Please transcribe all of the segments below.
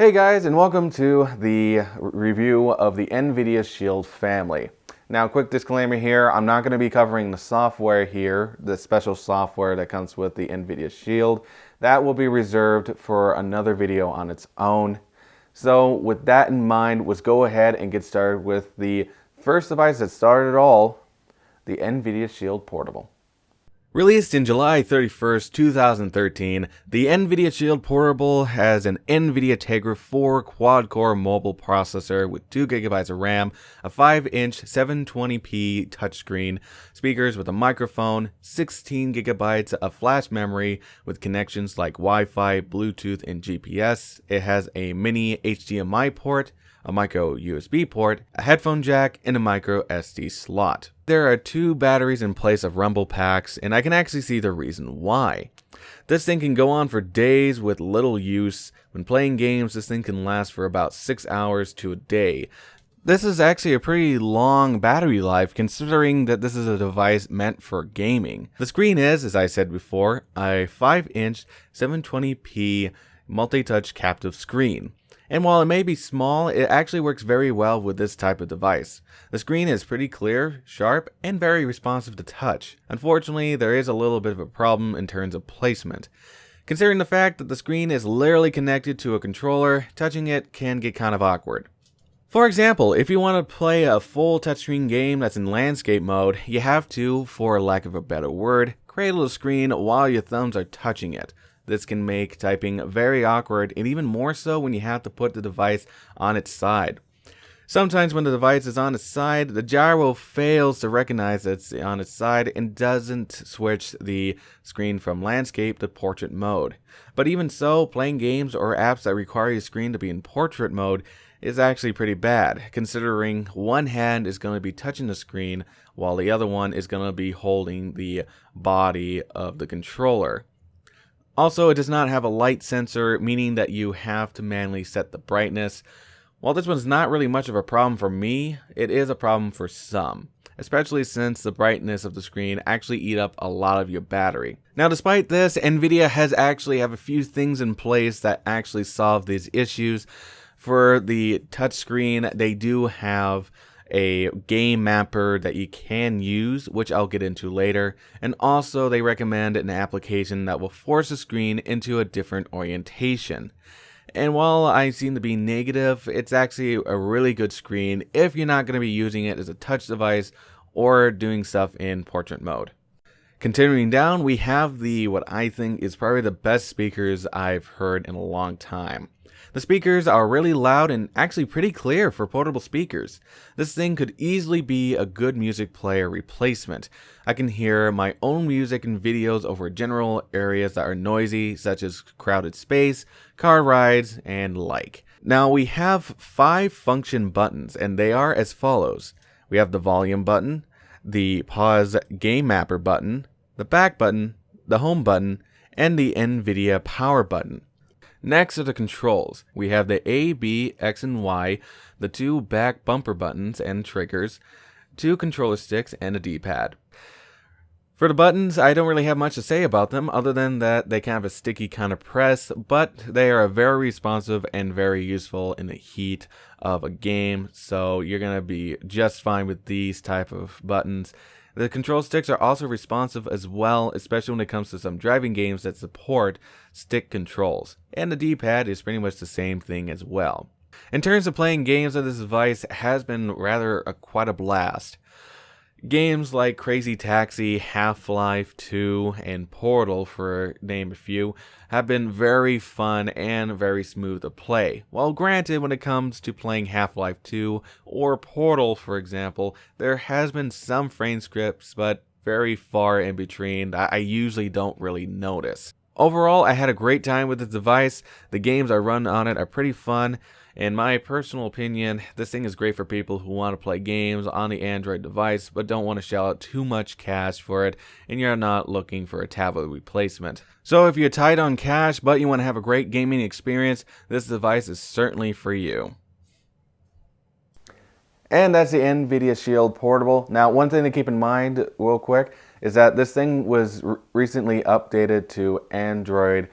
Hey guys, and welcome to the review of the NVIDIA Shield family. Now, quick disclaimer here, I'm not going to be covering the software here, the special software that comes with the NVIDIA Shield. That will be reserved for another video on its own. So with that in mind, let's go ahead and get started with the first device that started it all, the NVIDIA Shield Portable. Released in July 31st, 2013, the NVIDIA Shield Portable has an NVIDIA Tegra 4 quad-core mobile processor with 2GB of RAM, a 5-inch 720p touchscreen, speakers with a microphone, 16GB of flash memory with connections like Wi-Fi, Bluetooth, and GPS. It has a mini HDMI port, a micro USB port, a headphone jack, and a micro SD slot. There are 2 batteries in place of rumble packs, and I can actually see the reason why. This thing can go on for days with little use. When playing games, this thing can last for about 6 hours to a day. This is actually a pretty long battery life considering that this is a device meant for gaming. The screen is, as I said before, a 5-inch 720p multi-touch captive screen. And while it may be small, it actually works very well with this type of device. The screen is pretty clear, sharp, and very responsive to touch. Unfortunately, there is a little bit of a problem in terms of placement. Considering the fact that the screen is literally connected to a controller, touching it can get kind of awkward. For example, if you want to play a full touchscreen game that's in landscape mode, you have to, for lack of a better word, cradle the screen while your thumbs are touching it. This can make typing very awkward, and even more so when you have to put the device on its side. Sometimes when the device is on its side, the gyro fails to recognize it's on its side and doesn't switch the screen from landscape to portrait mode. But even so, playing games or apps that require your screen to be in portrait mode is actually pretty bad, considering one hand is going to be touching the screen while the other one is going to be holding the body of the controller. Also, it does not have a light sensor, meaning that you have to manually set the brightness. While this one's not really much of a problem for me, it is a problem for some, especially since the brightness of the screen actually eat up a lot of your battery. Now, despite this, NVIDIA has actually have a few things in place that actually solve these issues. For the touchscreen, they do have a game mapper that you can use, which I'll get into later, and also they recommend an application that will force the screen into a different orientation. And while I seem to be negative, it's actually a really good screen if you're not going to be using it as a touch device or doing stuff in portrait mode. Continuing down, we have what I think is probably the best speakers I've heard in a long time. The speakers are really loud and actually pretty clear for portable speakers. This thing could easily be a good music player replacement. I can hear my own music and videos over general areas that are noisy, such as crowded space, car rides, and like. Now we have 5 function buttons, and they are as follows. We have the volume button, the pause game mapper button, the back button, the home button, and the NVIDIA power button. Next are the controls. We have the A, B, X, and Y, the 2 back bumper buttons and triggers, 2 controller sticks, and a D-pad. For the buttons, I don't really have much to say about them other than that they have a sticky kind of press, but they are very responsive and very useful in the heat of a game, so you're going to be just fine with these type of buttons. The control sticks are also responsive as well, especially when it comes to some driving games that support stick controls. And the D-pad is pretty much the same thing as well. In terms of playing games on this device, has been rather quite a blast. Games like Crazy Taxi, Half-Life 2, and Portal, for name a few, have been very fun and very smooth to play. While granted, when it comes to playing Half-Life 2 or Portal, for example, there has been some frame skips, but very far in between that I usually don't really notice. Overall, I had a great time with this device. The games I run on it are pretty fun. In my personal opinion, this thing is great for people who want to play games on the Android device but don't want to shell out too much cash for it and you're not looking for a tablet replacement. So if you're tight on cash but you want to have a great gaming experience, this device is certainly for you. And that's the NVIDIA Shield Portable. Now, one thing to keep in mind real quick is that this thing was recently updated to Android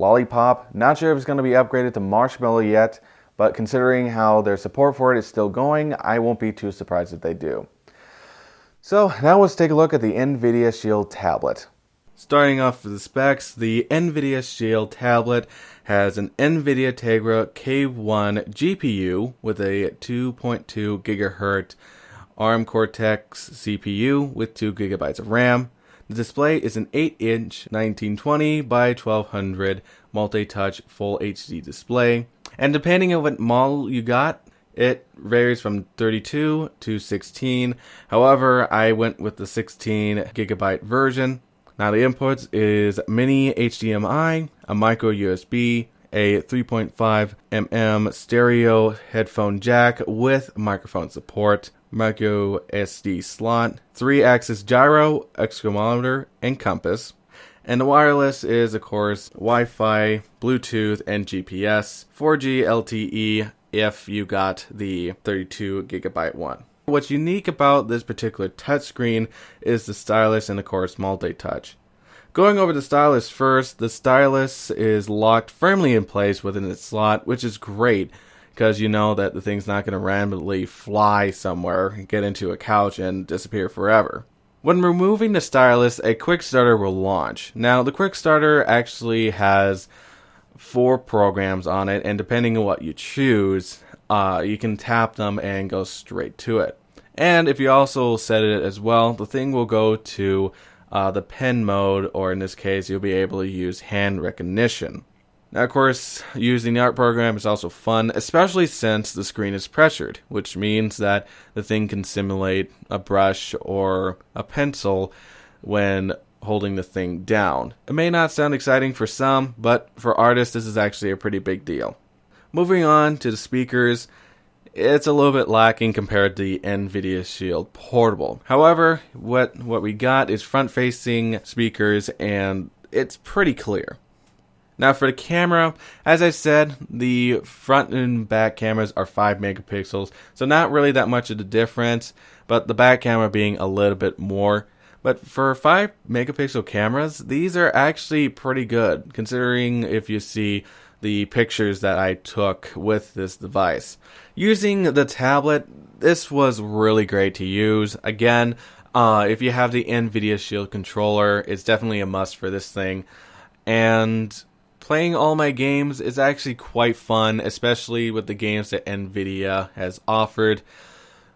Lollipop, not sure if it's going to be upgraded to Marshmallow yet, but considering how their support for it is still going, I won't be too surprised if they do. So now let's take a look at the NVIDIA Shield tablet. Starting off with the specs, the NVIDIA Shield tablet has an NVIDIA Tegra K1 GPU with a 2.2 GHz ARM Cortex CPU with 2 GB of RAM. The display is an 8-inch 1920 by 1200 multi-touch full HD display, and depending on what model you got, it varies from 32 to 16. However, I went with the 16 GB version. Now the inputs is mini HDMI, a micro USB, a 3.5mm stereo headphone jack with microphone support, micro SD slot, 3-axis gyro, accelerometer, and compass. And the wireless is, of course, Wi-Fi, Bluetooth, and GPS, 4G LTE if you got the 32 GB one. What's unique about this particular touchscreen is the stylus and, of course, multi-touch. Going over the stylus first, the stylus is locked firmly in place within its slot, which is great because you know that the thing's not going to randomly fly somewhere, get into a couch, and disappear forever. When removing the stylus, a quick starter will launch. Now, the quick starter actually has 4 programs on it, and depending on what you choose, you can tap them and go straight to it. And if you also set it as well, the thing will go to the pen mode, or in this case, you'll be able to use hand recognition. Now, of course, using the art program is also fun, especially since the screen is pressured, which means that the thing can simulate a brush or a pencil when holding the thing down. It may not sound exciting for some, but for artists, this is actually a pretty big deal. Moving on to the speakers, it's a little bit lacking compared to the NVIDIA Shield Portable. However, what we got is front-facing speakers, and it's pretty clear. Now for the camera, as I said, the front and back cameras are 5 megapixels, so not really that much of a difference, but the back camera being a little bit more. But for 5 megapixel cameras, these are actually pretty good, considering if you see the pictures that I took with this device. Using the tablet, this was really great to use. Again, if you have the NVIDIA Shield controller, it's definitely a must for this thing. And playing all my games is actually quite fun, especially with the games that NVIDIA has offered.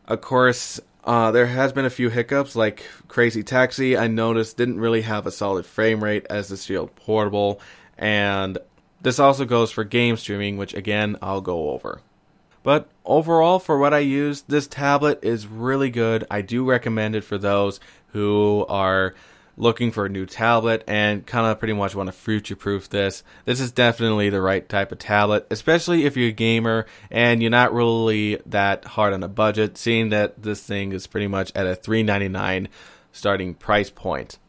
Of course, there has been a few hiccups, like Crazy Taxi, I noticed didn't really have a solid frame rate as the Shield Portable, and this also goes for game streaming, which again, I'll go over. But overall, for what I used, this tablet is really good. I do recommend it for those who are looking for a new tablet and kind of pretty much want to future-proof this. This is definitely the right type of tablet, especially if you're a gamer and you're not really that hard on a budget, seeing that this thing is pretty much at a $399 starting price point.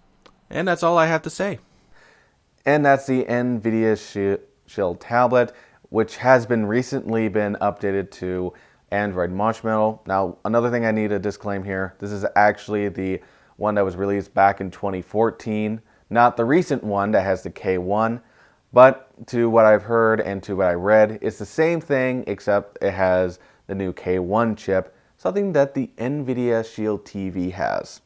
And that's all I have to say. And that's the NVIDIA Shield tablet, which has been recently been updated to Android Marshmallow. Now, another thing I need to disclaim here, this is actually the one that was released back in 2014, not the recent one that has the K1, but to what I've heard and to what I read, it's the same thing except it has the new K1 chip, something that the NVIDIA Shield TV has.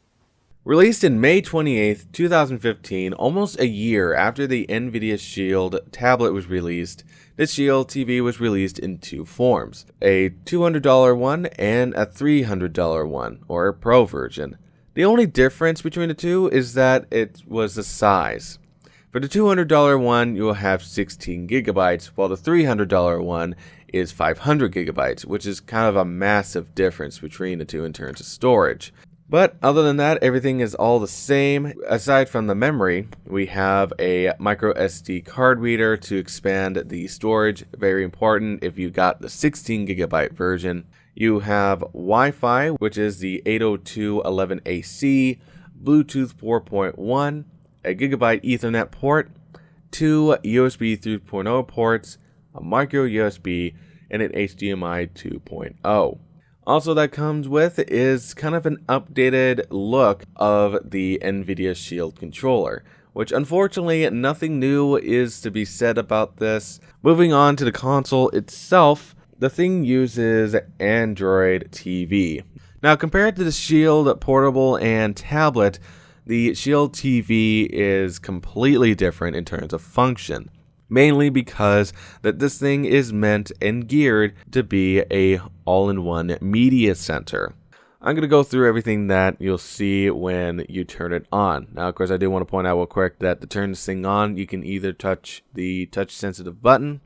Released in May 28th, 2015, almost a year after the NVIDIA Shield tablet was released, the Shield TV was released in 2 forms, a $200 one and a $300 one, or a Pro version. The only difference between the two is that it was the size. For the $200 one, you will have 16 gigabytes, while the $300 one is 500 gigabytes, which is kind of a massive difference between the two in terms of storage. But other than that, everything is all the same. Aside from the memory, we have a micro SD card reader to expand the storage. Very important if you got the 16 gigabyte version. You have Wi-Fi, which is the 802.11ac, Bluetooth 4.1, a gigabyte Ethernet port, 2 USB 3.0 ports, a micro USB, and an HDMI 2.0. Also that comes with is kind of an updated look of the NVIDIA Shield controller. which unfortunately nothing new is to be said about this. Moving on to the console itself, the thing uses Android TV. Now, compared to the Shield Portable and tablet, the Shield TV is completely different in terms of function. Mainly because that this thing is meant and geared to be a all-in-one media center. I'm going to go through everything that you'll see when you turn it on. Now, of course, I do want to point out real quick that to turn this thing on, you can either touch the touch-sensitive button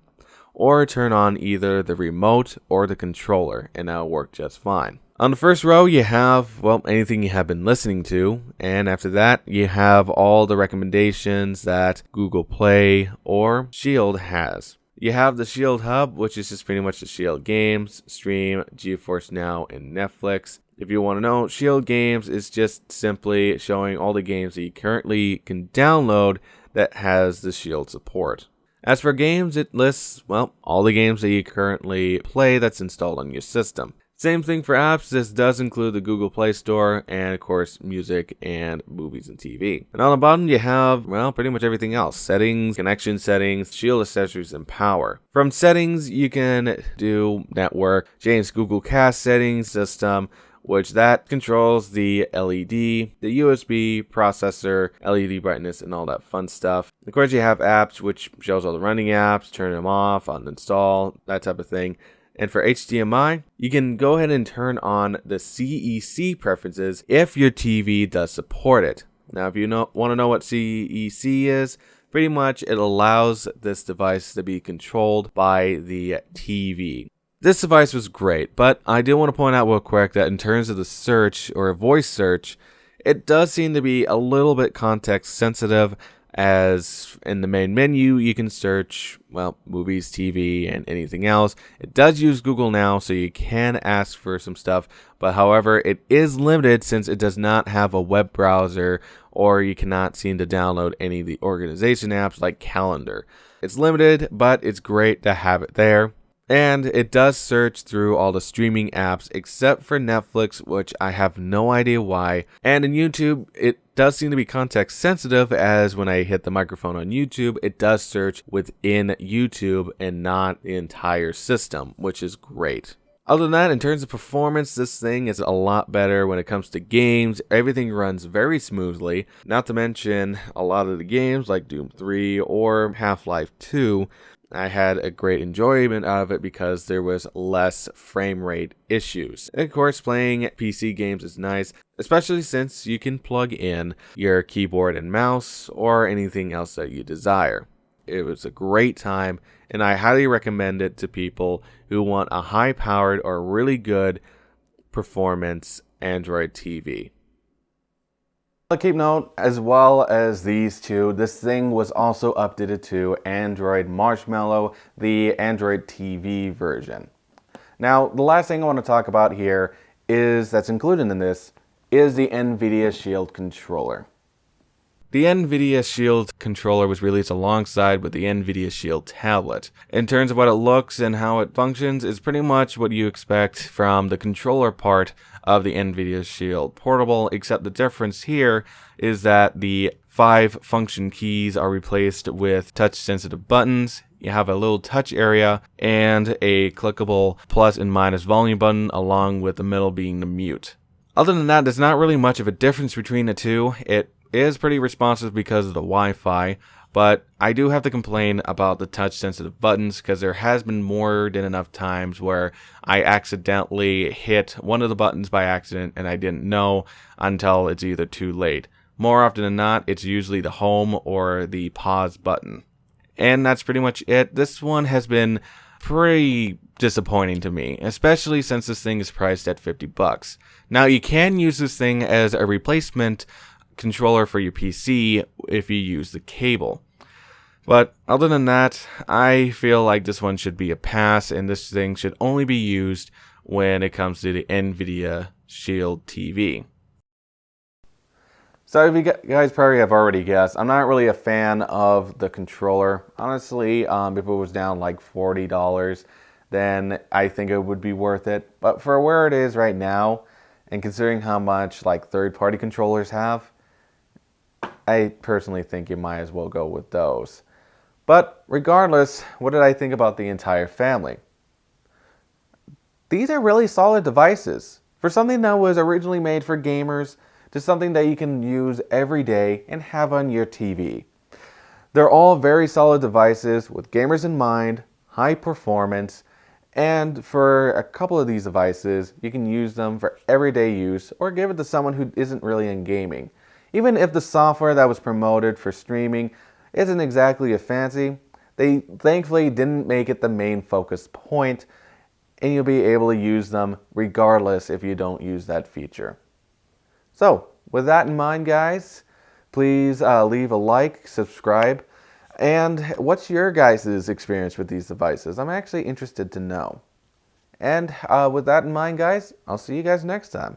or turn on either the remote or the controller, and that'll work just fine. On the first row, you have, well, anything you have been listening to, and after that, you have all the recommendations that Google Play or Shield has. You have the Shield Hub, which is just pretty much the Shield games, Stream, GeForce Now, and Netflix. If you want to know, Shield Games is just simply showing all the games that you currently can download that has the Shield support. As for games, it lists, well, all the games that you currently play that's installed on your system. Same thing for apps. This does include the Google Play Store and, of course, music and movies and TV. And on the bottom, you have, well, pretty much everything else. Settings, connection settings, Shield accessories, and power. From settings, you can do network, change Google Cast settings, system, which that controls the LED, the USB, processor, LED brightness, and all that fun stuff. Of course, you have apps, which shows all the running apps, turn them off, uninstall, that type of thing. And for HDMI, you can go ahead and turn on the CEC preferences if your TV does support it. Now, if you want to know what CEC is, pretty much it allows this device to be controlled by the TV. This device was great, but I do want to point out real quick that in terms of the search or voice search, it does seem to be a little bit context sensitive, as in the main menu you can search, well, movies, TV, and anything else. It does use Google Now, so you can ask for some stuff, but however, it is limited since it does not have a web browser, or you cannot seem to download any of the organization apps like Calendar. It's limited, but it's great to have it there. And it does search through all the streaming apps except for Netflix, which I have no idea why. And in YouTube, it does seem to be context sensitive, as when I hit the microphone on YouTube, it does search within YouTube and not the entire system, which is great. Other than that, in terms of performance, this thing is a lot better when it comes to games. Everything runs very smoothly, not to mention a lot of the games like Doom 3 or Half-Life 2. I had a great enjoyment out of it because there was less frame rate issues. And of course, playing PC games is nice, especially since you can plug in your keyboard and mouse or anything else that you desire. It was a great time, and I highly recommend it to people who want a high-powered or really good performance Android TV. A keep note, as well as these two, this thing was also updated to Android Marshmallow, the Android TV version. Now, the last thing I want to talk about here is that's included in this is the NVIDIA Shield controller. The NVIDIA Shield controller was released alongside with the NVIDIA Shield tablet. In terms of what it looks and how it functions, is pretty much what you expect from the controller part of the NVIDIA Shield Portable, except the difference here is that the 5 function keys are replaced with touch-sensitive buttons. You have a little touch area and a clickable plus and minus volume button, along with the middle being the mute. Other than that, there's not really much of a difference between the two. It is pretty responsive because of the Wi-Fi, but I do have to complain about the touch-sensitive buttons because there has been more than enough times where I accidentally hit one of the buttons by accident and I didn't know until it's either too late. More often than not, it's usually the home or the pause button. And that's pretty much it. This one has been pretty disappointing to me, especially since this thing is priced at $50. Now, you can use this thing as a replacement controller for your PC if you use the cable. But other than that, I feel like this one should be a pass, and this thing should only be used when it comes to the NVIDIA Shield TV. So if you guys probably have already guessed, I'm not really a fan of the controller. Honestly, if it was down like $40, then I think it would be worth it. But for where it is right now, and considering how much like third-party controllers have, I personally think you might as well go with those. But regardless, what did I think about the entire family? These are really solid devices. For something that was originally made for gamers to something that you can use every day and have on your TV. They're all very solid devices with gamers in mind, high performance, and for a couple of these devices, you can use them for everyday use or give it to someone who isn't really in gaming. Even if the software that was promoted for streaming isn't exactly a fancy, they thankfully didn't make it the main focus point, and you'll be able to use them regardless if you don't use that feature. So, with that in mind, guys, please leave a like, subscribe, and what's your guys' experience with these devices? I'm actually interested to know. And with that in mind, guys, I'll see you guys next time.